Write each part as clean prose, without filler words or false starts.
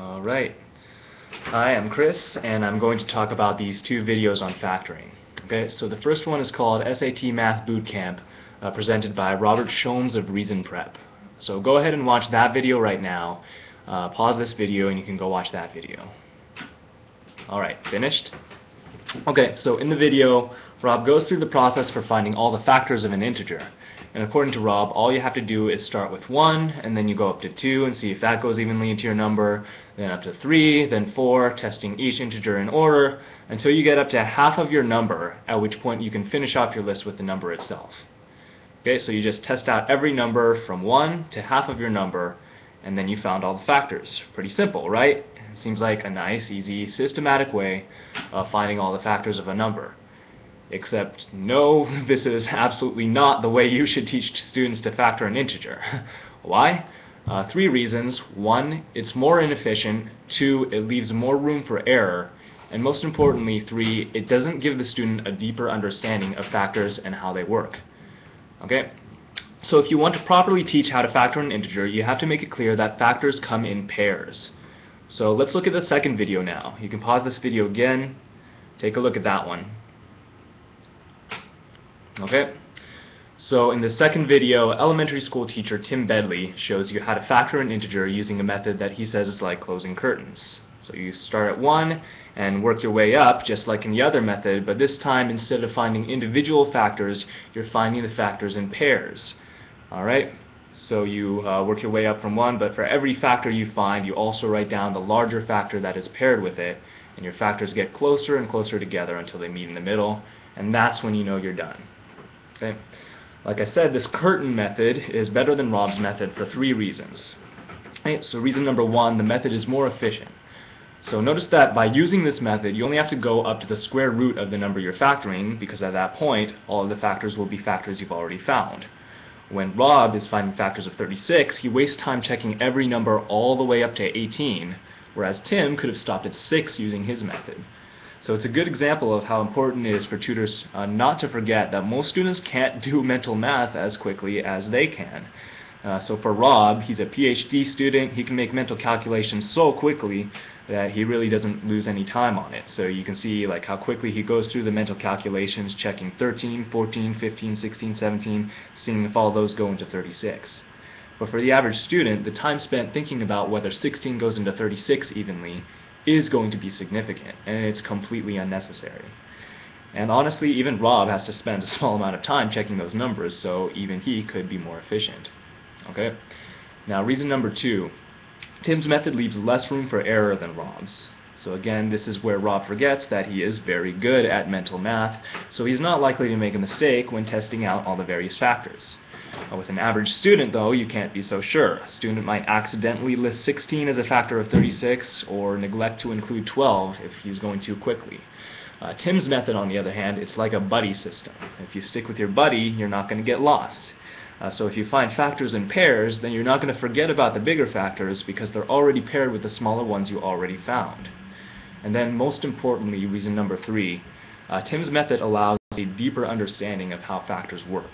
Alright. Hi, I'm Chris, and I'm going to talk about these two videos on factoring. Okay, so the first one is called SAT Math Bootcamp, presented by Robert Shomes of Reason Prep. So go ahead and watch that video right now. Pause this video and you can go watch that video. Alright, finished? Okay, so in the video, Rob goes through the process for finding all the factors of an integer. And according to Rob, all you have to do is start with 1, and then you go up to 2 and see if that goes evenly into your number, then up to 3, then 4, testing each integer in order, until you get up to half of your number, at which point you can finish off your list with the number itself. Okay, so you just test out every number from 1 to half of your number, and then you found all the factors. Pretty simple, right? It seems like a nice, easy, systematic way of finding all the factors of a number. Except, no, this is absolutely not the way you should teach students to factor an integer. Why? 3 reasons. 1, it's more inefficient. 2, it leaves more room for error. And most importantly, 3, it doesn't give the student a deeper understanding of factors and how they work. Okay? So if you want to properly teach how to factor an integer, you have to make it clear that factors come in pairs. So let's look at the second video now. You can pause this video again, take a look at that one. Okay, so in the second video, elementary school teacher Tim Bedley shows you how to factor an integer using a method that he says is like closing curtains. So you start at 1 and work your way up just like in the other method, but this time instead of finding individual factors, you're finding the factors in pairs. Alright, so you work your way up from 1, but for every factor you find, you also write down the larger factor that is paired with it, and your factors get closer and closer together until they meet in the middle, and that's when you know you're done. Okay. Like I said, this curtain method is better than Rob's method for 3 reasons. Okay, so reason number 1, the method is more efficient. So notice that by using this method, you only have to go up to the square root of the number you're factoring, because at that point, all of the factors will be factors you've already found. When Rob is finding factors of 36, he wastes time checking every number all the way up to 18, whereas Tim could have stopped at 6 using his method. So it's a good example of how important it is for tutors not to forget that most students can't do mental math as quickly as they can. So for Rob, he's a PhD student, he can make mental calculations so quickly that he really doesn't lose any time on it. So you can see like how quickly he goes through the mental calculations, checking 13, 14, 15, 16, 17, seeing if all those go into 36. But for the average student, the time spent thinking about whether 16 goes into 36 evenly is going to be significant, and it's completely unnecessary. And honestly, even Rob has to spend a small amount of time checking those numbers, so even he could be more efficient. Okay? Now, reason number 2. Tim's method leaves less room for error than Rob's. So again, this is where Rob forgets that he is very good at mental math, so he's not likely to make a mistake when testing out all the various factors. With an average student, though, you can't be so sure. A student might accidentally list 16 as a factor of 36, or neglect to include 12 if he's going too quickly. Tim's method, on the other hand, it's like a buddy system. If you stick with your buddy, you're not going to get lost. So if you find factors in pairs, then you're not going to forget about the bigger factors because they're already paired with the smaller ones you already found. And then, most importantly, reason number 3, Tim's method allows a deeper understanding of how factors work.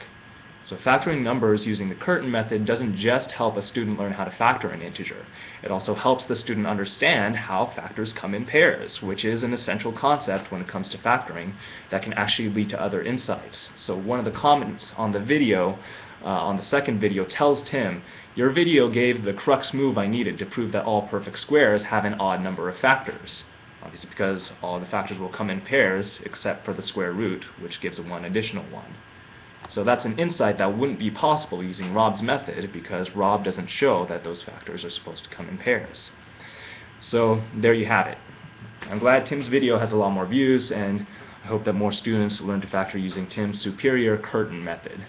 So factoring numbers using the curtain method doesn't just help a student learn how to factor an integer. It also helps the student understand how factors come in pairs, which is an essential concept when it comes to factoring that can actually lead to other insights. So one of the comments on the video, on the second video, tells Tim, "Your video gave the crux move I needed to prove that all perfect squares have an odd number of factors." Obviously because all the factors will come in pairs except for the square root, which gives 1 additional one. So that's an insight that wouldn't be possible using Rob's method because Rob doesn't show that those factors are supposed to come in pairs. So there you have it. I'm glad Tim's video has a lot more views, and I hope that more students learn to factor using Tim's superior curtain method.